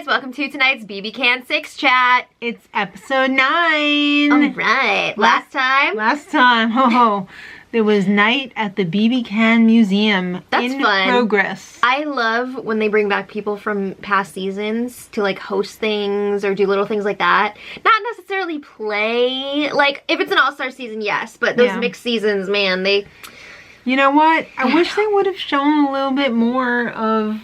guys, welcome to tonight's BB Can 6 chat. It's episode 9. All right, last time, there was night at the BB Can Museum. That's in fun. Progress. I love when they bring back people from past seasons to like host things or do little things like that. Not necessarily play, like if it's an all-star season, yes, but those mixed seasons, man, they... You know what? I wish they would have shown a little bit more of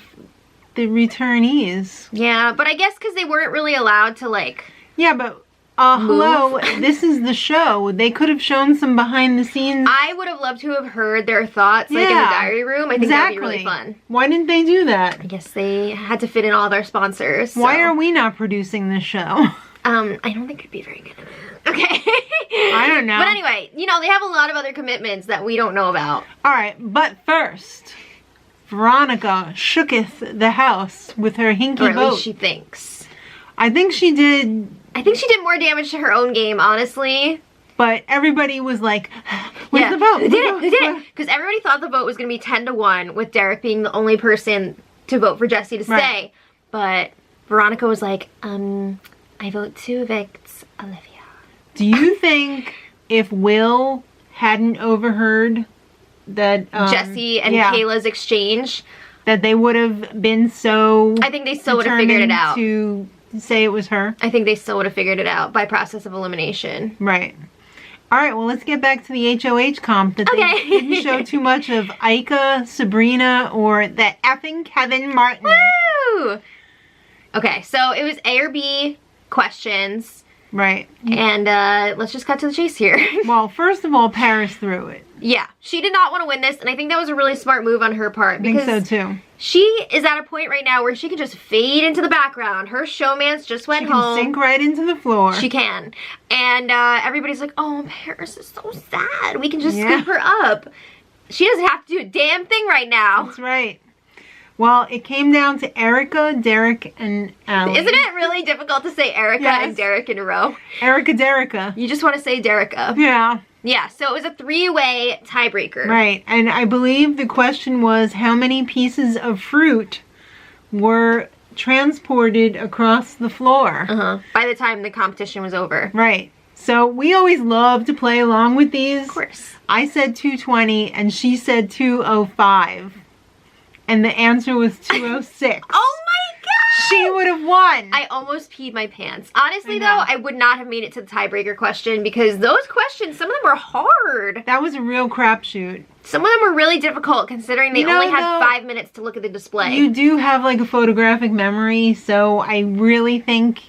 the returnees. Yeah, but I guess because they weren't really allowed to like... Yeah, but hello, this is the show. They could have shown some behind the scenes. I would have loved to have heard their thoughts like in the diary room. I think that'd be really fun. Why didn't they do that? I guess they had to fit in all their sponsors. So. Why are we not producing this show? I don't think it'd be very good at it. Okay. I don't know. But anyway, you know, they have a lot of other commitments that we don't know about. Alright, but first, Veronica shooketh the house with her hinky vote. Or at least she thinks. I think she did... I think she did more damage to her own game, honestly. But everybody was like, where's the vote? Who did it? Who did it? Because everybody thought the vote was going to be 10-1 with Derek being the only person to vote for Jesse to stay. But Veronica was like, I vote to evict Olivia. Do you think if Will hadn't overheard that Jesse and Kayla's exchange, that they would have been so I think they still would have figured it out. To say it was her? I think they still would have figured it out by process of elimination. Right. Alright, well let's get back to the HOH comp that they didn't show too much of Ika, Sabrina, or that effing Kevin Martin. Woo! Okay, so it was A or B questions. Right. And let's just cut to the chase here. Well, first of all, Paris threw it. Yeah, she did not want to win this, and I think that was a really smart move on her part. I think so too. She is at a point right now where she can just fade into the background. Her showmance just went home. She can sink right into the floor. She can. And everybody's like, oh, Paris is so sad. We can just scoop her up. She doesn't have to do a damn thing right now. That's right. Well, it came down to Erica, Derek, and Allie. Isn't it really difficult to say Erica and Derek in a row? Erica, Derica. You just want to say Derica. Yeah. Yeah, so it was a 3-way tiebreaker. Right, and I believe the question was how many pieces of fruit were transported across the floor. By the time the competition was over. Right. So we always love to play along with these. Of course. I said 220 and she said 205. And the answer was 206. Oh my god! She would have won. I almost peed my pants. Honestly though, I would not have made it to the tiebreaker question because those questions, some of them were hard. That was a real crapshoot. Some of them were really difficult considering they only had 5 minutes to look at the display. You do have like a photographic memory, so I really think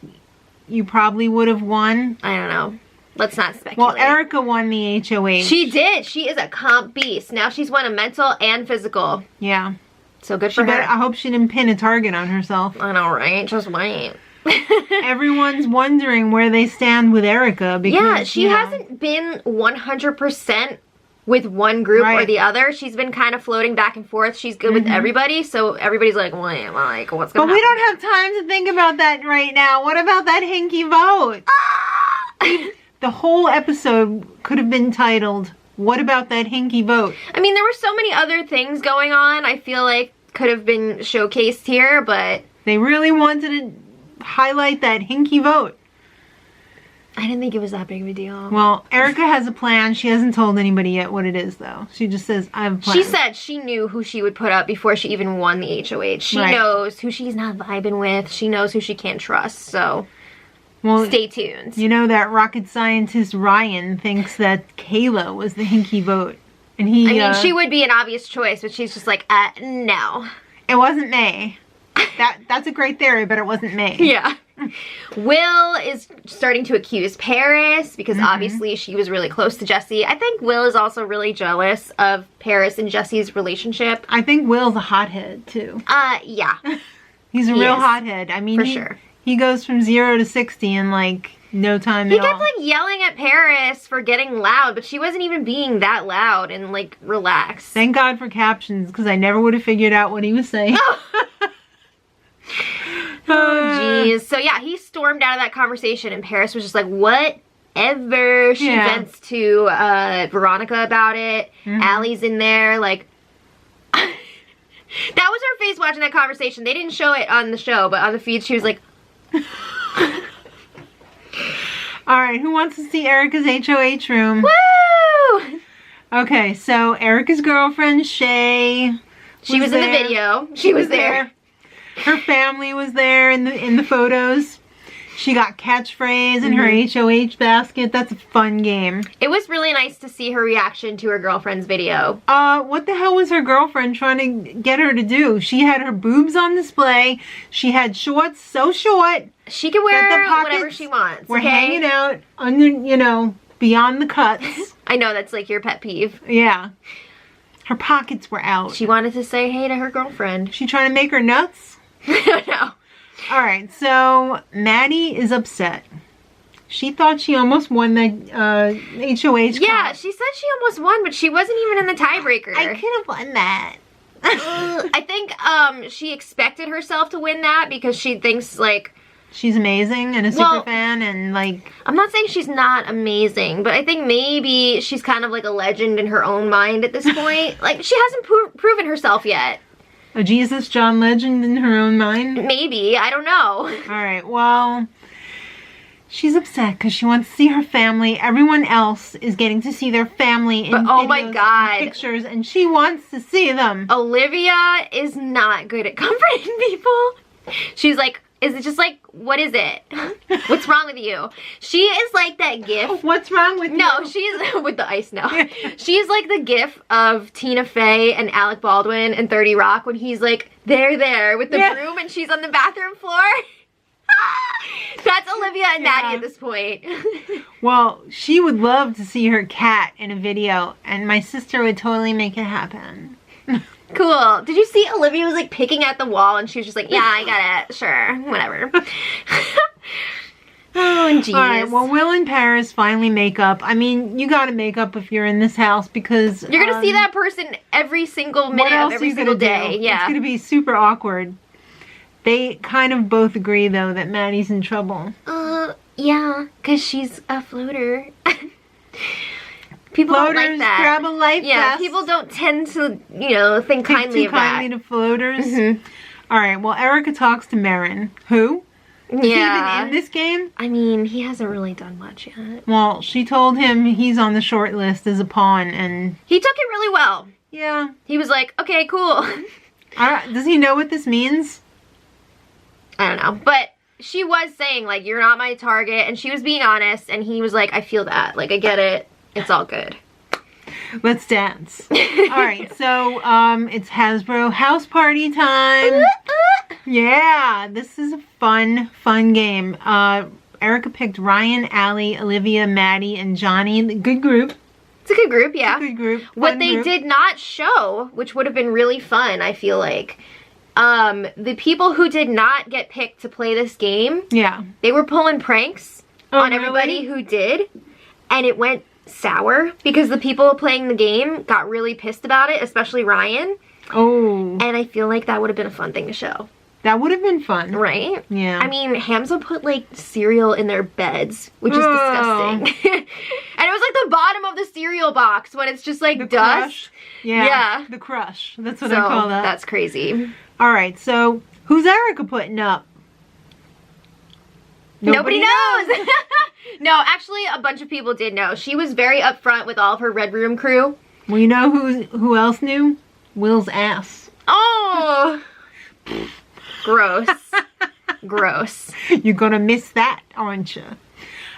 you probably would have won. I don't know. Let's not speculate. Well, Erica won the HOH. She did. She is a comp beast. Now she's won a mental and physical. Yeah. So good for her. I hope she didn't pin a target on herself. I know, right? Just wait. Everyone's wondering where they stand with Erica because she hasn't been 100% with one group or the other. She's been kind of floating back and forth. She's good with everybody, so everybody's like, wait, like, what's going on? But we don't have time to think about that right now. What about that hinky vote? The whole episode could have been titled, "What about that hinky vote?" I mean, there were so many other things going on, I feel like could have been showcased here, but... They really wanted to highlight that hinky vote. I didn't think it was that big of a deal. Well, Erica has a plan. She hasn't told anybody yet what it is, though. She just says, I have a plan. She said she knew who she would put up before she even won the HOH. She knows who she's not vibing with. She knows who she can't trust, so... Well, stay tuned. You know that rocket scientist Ryan thinks that Kayla was the hinky vote. And he, I mean, she would be an obvious choice, but she's just like, no. It wasn't May. That's a great theory, but it wasn't May. Yeah. Will is starting to accuse Paris because obviously she was really close to Jesse. I think Will is also really jealous of Paris and Jesse's relationship. I think Will's a hothead, too. Yeah. He's a real hothead. I mean, for sure. He goes from 0 to 60 in like no time at all. He kept like yelling at Paris for getting loud, but she wasn't even being that loud and like relaxed. Thank God for captions because I never would have figured out what he was saying. Oh jeez. So yeah, he stormed out of that conversation and Paris was just like, whatever. She vents to Veronica about it. Allie's in there like That was her face watching that conversation. They didn't show it on the show, but on the feed she was like... Alright, who wants to see Erica's HOH room? Woo! Okay, so Erica's girlfriend, Shay... She was in the video. She was there. Her family was there in the photos. She got catchphrase in her HOH basket. That's a fun game. It was really nice to see her reaction to her girlfriend's video. What the hell was her girlfriend trying to get her to do? She had her boobs on display. She had shorts so short. She can wear whatever she wants. We're hanging out under, beyond the cuts. I know, that's like your pet peeve. Yeah. Her pockets were out. She wanted to say hey to her girlfriend. She trying to make her nuts? No. Alright, so Maddie is upset. She thought she almost won the HOH. Yeah, she said she almost won, but she wasn't even in the tiebreaker. I could have won that. I think she expected herself to win that because she thinks, like... She's amazing and a super fan and, like... I'm not saying she's not amazing, but I think maybe she's kind of like a legend in her own mind at this point. Like, she hasn't proven herself yet. A Jesus John legend in her own mind? Maybe. I don't know. Alright, well... She's upset because she wants to see her family. Everyone else is getting to see their family in oh my videos God. and pictures, and she wants to see them. Olivia is not good at comforting people. She's like, is it just like, what is it? What's wrong with you? She is like that gif. What's wrong with you? No, she's with the ice now. She's like the gif of Tina Fey and Alec Baldwin in 30 Rock when he's like, they're there with the broom and she's on the bathroom floor. That's Olivia and Maddie at this point. Well, she would love to see her cat in a video, and my sister would totally make it happen. Cool. Did you see Olivia was like picking at the wall and she was just like, yeah, I got it. Sure. Whatever. Oh, jeez. Alright, well, Will and Paris finally make up. I mean, you gotta make up if you're in this house because... You're gonna see that person every single minute of every single day. Yeah. It's gonna be super awkward. They kind of both agree, though, that Maddie's in trouble. Yeah, because she's a floater. People Floaters don't like that. Grab a life vest. People don't tend to, think kindly of that. kindly to floaters. All right, well, Erica talks to Marin. Who? Is he even in this game? I mean, he hasn't really done much yet. Well, she told him he's on the short list as a pawn, and... He took it really well. Yeah. He was like, okay, cool. Does he know what this means? I don't know, but she was saying, like, you're not my target, and she was being honest, and he was like, I feel that. Like, I get it. It's all good. Let's dance. Alright, so, it's Hasbro house party time. Yeah, this is a fun game. Erica picked Ryan, Allie, Olivia, Maddie, and Johnny. Good group. It's a good group, yeah. It's a good group. What they did not show, which would have been really fun, I feel like, the people who did not get picked to play this game, they were pulling pranks on everybody who did, and it went sour because the people playing the game got really pissed about it, especially Ryan. Oh. And I feel like that would have been a fun thing to show. That would have been fun. Right? Yeah. I mean, Hamza put, like, cereal in their beds, which is disgusting. And it was, like, the bottom of the cereal box when it's just, like, the dust. Crush. Yeah. The crush. That's what I call that. That's crazy. All right, so who's Erica putting up? Nobody knows. No, actually, a bunch of people did know. She was very upfront with all of her Red Room crew. Well, you know who else knew? Will's ass. Oh. Gross. Gross. You're gonna miss that, aren't you?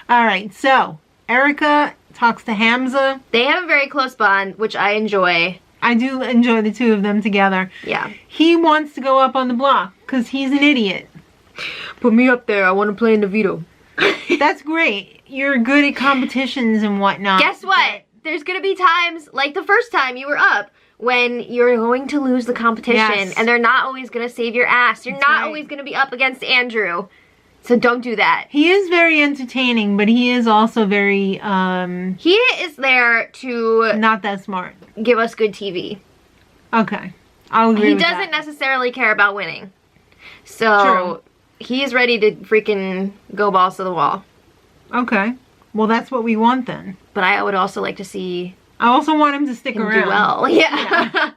All right, so Erica talks to Hamza. They have a very close bond, which I enjoy. I do enjoy the two of them together. Yeah. He wants to go up on the block because he's an idiot. Put me up there. I want to play in the veto. That's great. You're good at competitions and whatnot. Guess what? There's going to be times, like the first time you were up, when you're going to lose the competition, and they're not always going to save your ass. You're not always going to be up against Andrew. So don't do that. He is very entertaining, but he is also very, He is there to... not that smart. Give us good TV. Okay. I'll agree with that. He doesn't necessarily care about winning. So, he's ready to freaking go balls to the wall. Okay. Well, that's what we want then. But I would also like to see I also want him to stick around. Do well. Yeah.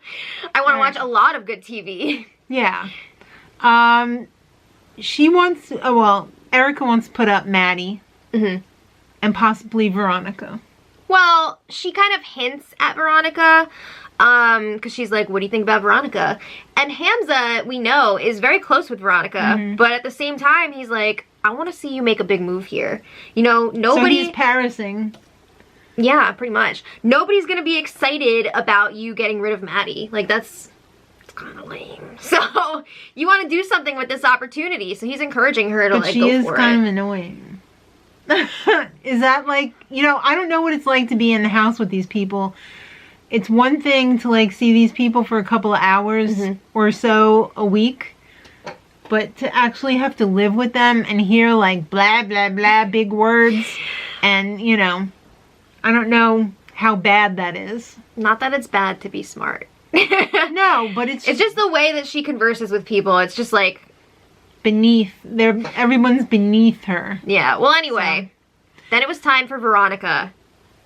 I want to watch a lot of good TV. Yeah. She wants, well, Erica wants to put up Maddie. Mm-hmm. And possibly Veronica. Well, she kind of hints at Veronica. Because she's like, what do you think about Veronica? And Hamza, we know, is very close with Veronica. Mm-hmm. But at the same time, he's like, I want to see you make a big move here. You know, nobody... So he's Parising. Yeah, pretty much. Nobody's going to be excited about you getting rid of Maddie. Like, that's kind of lame. So, you want to do something with this opportunity. So he's encouraging her to, like, go for it. But she is kind of annoying. Is that like, you know, I don't know what it's like to be in the house with these people. It's one thing to like see these people for a couple of hours or so a week, but to actually have to live with them and hear like blah blah blah big words, and you know, I don't know how bad that is. Not that it's bad to be smart. No, but it's just the way that she converses with people. It's just like everyone's beneath her. Yeah, well anyway, then it was time for Veronica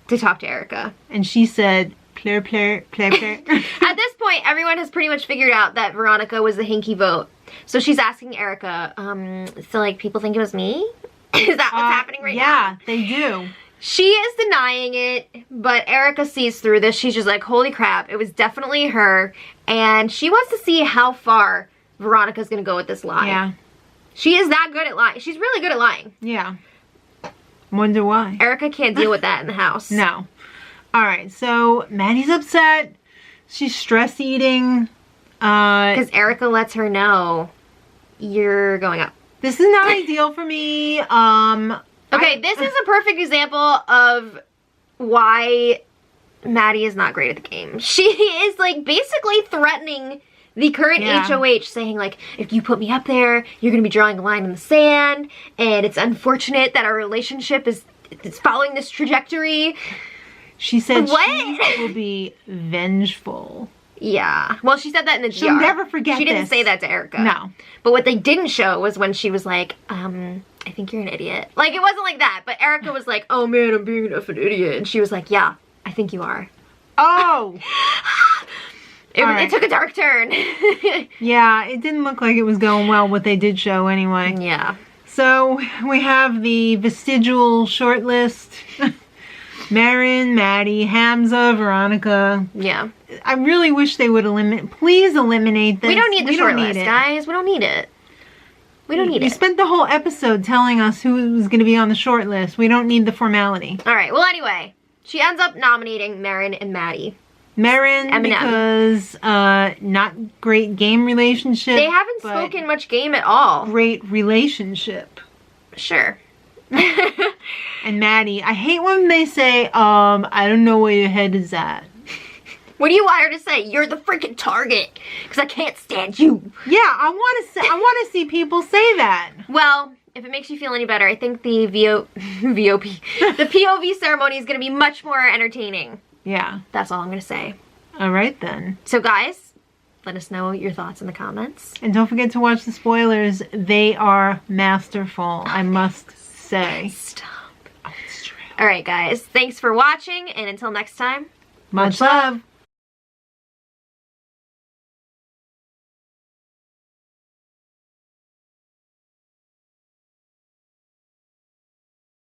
to talk to Erica. And she said, play, play, play, play. At this point, everyone has pretty much figured out that Veronica was the hinky vote. So she's asking Erica, so like people think it was me? Is that what's happening right now? Yeah, they do. She is denying it, but Erica sees through this. She's just like, holy crap, it was definitely her. And she wants to see how far Veronica's gonna go with this lie. Yeah. She is that good at lying. She's really good at lying. Yeah. Wonder why. Erica can't deal with that in the house. No. Alright, so Maddie's upset. She's stress eating. Because Erica lets her know you're going up. This is not ideal for me. Okay, this is a perfect example of why Maddie is not great at the game. She is like basically threatening the current HOH, saying like, if you put me up there, you're going to be drawing a line in the sand, and it's unfortunate that our relationship is following this trajectory. She said she will be vengeful. Yeah. Well, she said that in the GR. She'll never forget She didn't say that to Erica. No. But what they didn't show was when she was like, I think you're an idiot. Like, it wasn't like that, but Erica was like, oh man, I'm being an effing idiot. And she was like, yeah, I think you are. Oh! It took a dark turn. Yeah, it didn't look like it was going well, what they did show anyway. Yeah. So, we have the vestigial shortlist. Marin, Maddie, Hamza, Veronica. Yeah. I really wish they would please eliminate this. We don't need the shortlist, guys. We don't need it. We don't need it. You spent the whole episode telling us who was going to be on the shortlist. We don't need the formality. Alright, well anyway. She ends up nominating Marin and Maddie. Marin, because not great game relationship. They haven't spoken much game at all. Great relationship. Sure. And Maddie, I hate when they say, I don't know where your head is at. What do you want her to say? You're the freaking target, because I can't stand you. Yeah, I want to see people say that. Well, if it makes you feel any better, I think the the POV ceremony is going to be much more entertaining. Yeah. That's all I'm going to say. All right, then. So, guys, let us know your thoughts in the comments. And don't forget to watch the spoilers. They are masterful, I must say. Stop. Oh, it's true. All right, guys. Thanks for watching, and until next time, much love.